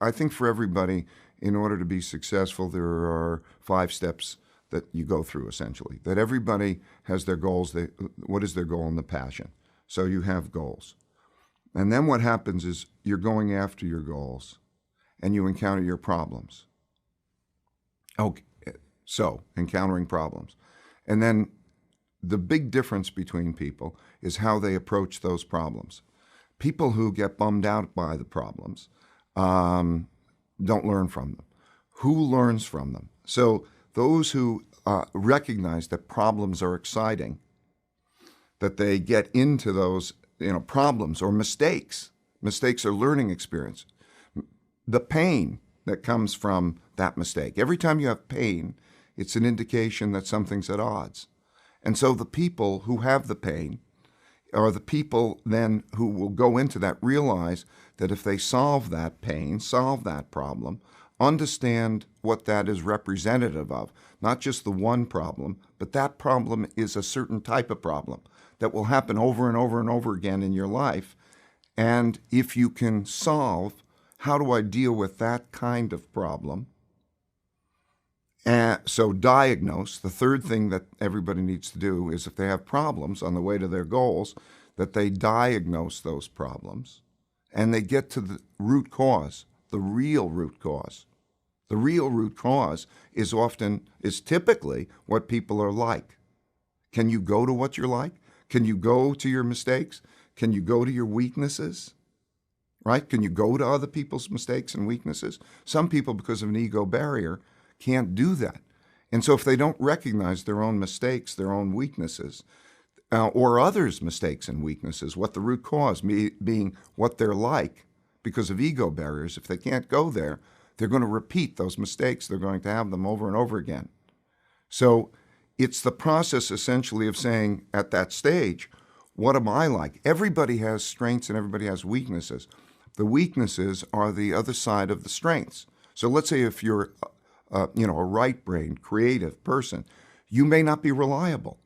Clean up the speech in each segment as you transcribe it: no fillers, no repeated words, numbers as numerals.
I think for everybody, in order to be successful, there are 5 steps that you go through essentially. That everybody has their goals. What is their goal and the passion? So you have goals. And then what happens is you're going after your goals and you encounter your problems. Okay, so encountering problems. And then the big difference between people is how they approach those problems. People who get bummed out by the problems don't learn from them. Who learns from them? So those who recognize that problems are exciting, that they get into those problems or mistakes. Mistakes are learning experience. The pain that comes from that mistake. Every time you have pain, it's an indication that something's at odds. And so the people who have the pain are the people then who will go into that, realize that if they solve that pain, solve that problem, understand what that is representative of, not just the one problem, but that problem is a certain type of problem that will happen over and over and over again in your life. And if you can solve, how do I deal with that kind of problem? And so diagnose. The third thing that everybody needs to do is if they have problems on the way to their goals, that they diagnose those problems and they get to the root cause, the real root cause. The real root cause is typically what people are like. Can you go to what you're like? Can you go to your mistakes? Can you go to your weaknesses? Right? Can you go to other people's mistakes and weaknesses? Some people, because of an ego barrier, can't do that. And so if they don't recognize their own mistakes, their own weaknesses, or others' mistakes and weaknesses, what the root cause being what they're like because of ego barriers, if they can't go there, they're going to repeat those mistakes. They're going to have them over and over again. So it's the process essentially of saying at that stage, what am I like? Everybody has strengths and everybody has weaknesses. The weaknesses are the other side of the strengths. So let's say if you're a right-brained, creative person, you may not be reliable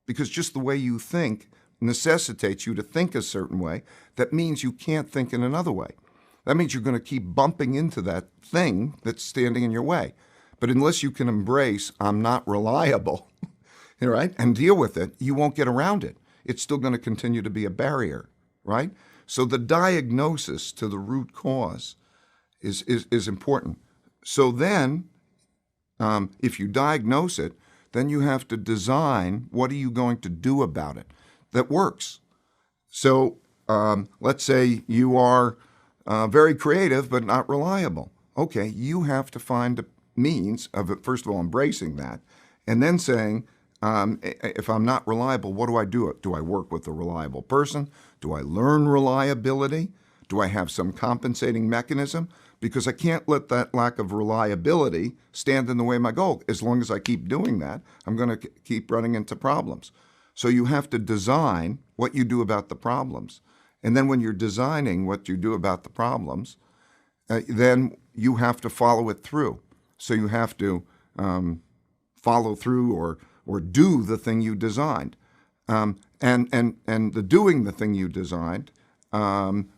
because just the way you think necessitates you to think a certain way. That means you can't think in another way. That means you're going to keep bumping into that thing that's standing in your way. But unless you can embrace, I'm not reliable, right, and deal with it, you won't get around it. It's still going to continue to be a barrier, right? So the diagnosis to the root cause is important. So then, if you diagnose it, then you have to design what are you going to do about it that works. So let's say you are very creative but not reliable. Okay, you have to find a means of, first of all, embracing that, and then saying, if I'm not reliable, what do I do? Do I work with a reliable person? Do I learn reliability? Do I have some compensating mechanism? Because I can't let that lack of reliability stand in the way of my goal. As long as I keep doing that, I'm going to keep running into problems. So you have to design what you do about the problems. And then when you're designing what you do about the problems, then you have to follow it through. So you have to follow through or do the thing you designed. And the doing the thing you designed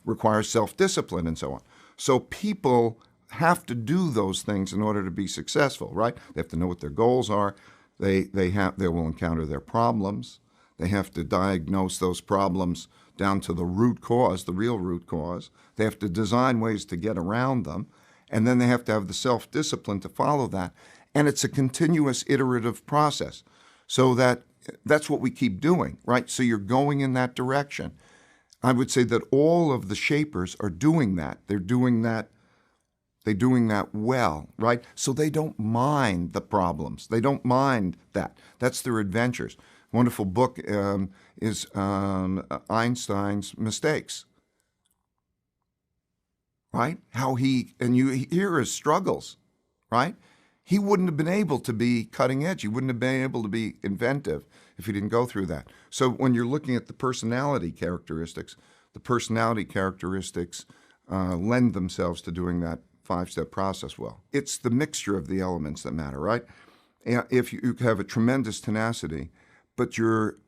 requires self-discipline and so on. So people have to do those things in order to be successful, right? They have to know what their goals are. They will encounter their problems. They have to diagnose those problems down to the root cause, the real root cause. They have to design ways to get around them. And then they have to have the self-discipline to follow that. And it's a continuous iterative process. So that's what we keep doing, right? So you're going in that direction. I would say that all of the shapers are doing that. They're doing that well, right? So they don't mind the problems. They don't mind that. That's their adventures. Wonderful book is Einstein's Mistakes, right? And you hear his struggles, right? He wouldn't have been able to be cutting edge. He wouldn't have been able to be inventive if he didn't go through that. So when you're looking at the personality characteristics lend themselves to doing that 5-step process well. It's the mixture of the elements that matter, right? If you have a tremendous tenacity, but you're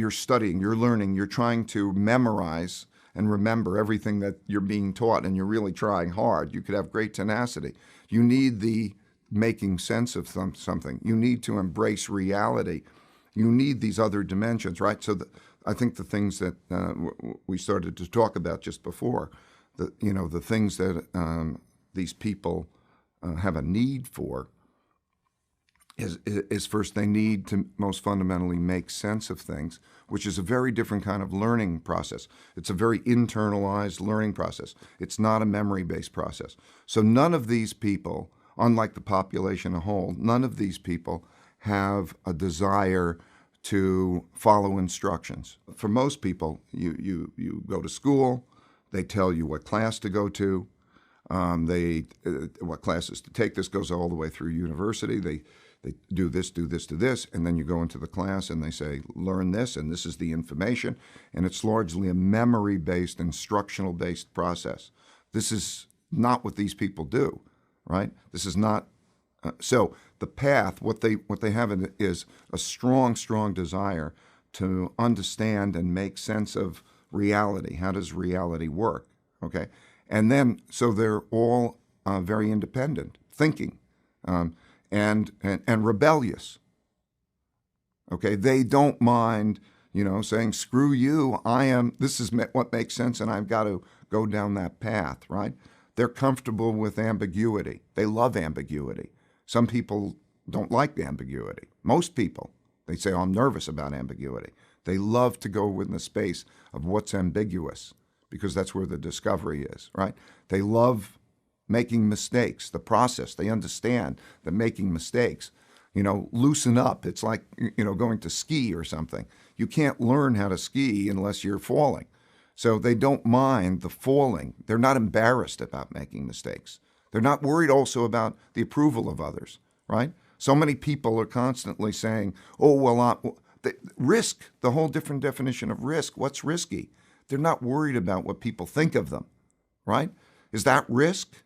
studying, you're learning, you're trying to memorize and remember everything that you're being taught and you're really trying hard. You could have great tenacity. You need the making sense of something. You need to embrace reality. You need these other dimensions, right? So I think the things that we started to talk about just before, the things that these people have a need for is first they need to most fundamentally make sense of things, which is a very different kind of learning process. It's a very internalized learning process. It's not a memory-based process. So none of these people, unlike the population as a whole, none of these people have a desire to follow instructions. For most people, you go to school, they tell you what class to go to, what classes to take. This goes all the way through university. They do this, do this, do this, and then you go into the class and they say, learn this, and this is the information. And it's largely a memory-based, instructional-based process. This is not what these people do, right? This is not. So the path, what they have is a strong, strong desire to understand and make sense of reality. How does reality work? Okay, and then so they're all very independent, thinking. And rebellious. Okay, they don't mind, saying, screw you, this is what makes sense and I've got to go down that path, right? They're comfortable with ambiguity. They love ambiguity. Some people don't like ambiguity. Most people, they say, oh, I'm nervous about ambiguity. They love to go in the space of what's ambiguous because that's where the discovery is, right? They love making mistakes, the process. They understand that making mistakes, loosen up. It's like, going to ski or something. You can't learn how to ski unless you're falling. So they don't mind the falling. They're not embarrassed about making mistakes. They're not worried also about the approval of others, right? So many people are constantly saying, oh, well, risk, the whole different definition of risk. What's risky? They're not worried about what people think of them, right? Is that risk?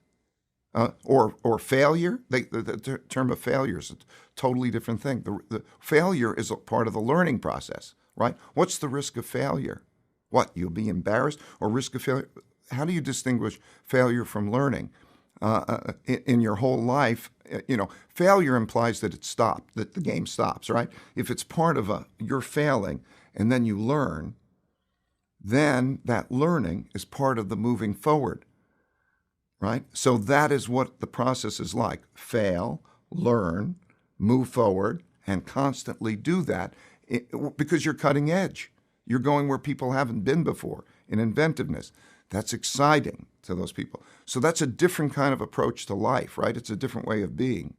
Or failure? The term of failure is a totally different thing. The failure is a part of the learning process, right? What's the risk of failure? What, you'll be embarrassed? Or risk of failure? How do you distinguish failure from learning? In your whole life, failure implies that it stopped, that the game stops, right? If it's part of you're failing and then you learn, then that learning is part of the moving forward. Right? So that is what the process is like. Fail, learn, move forward, and constantly do that because you're cutting edge. You're going where people haven't been before in inventiveness. That's exciting to those people. So that's a different kind of approach to life, right? It's a different way of being.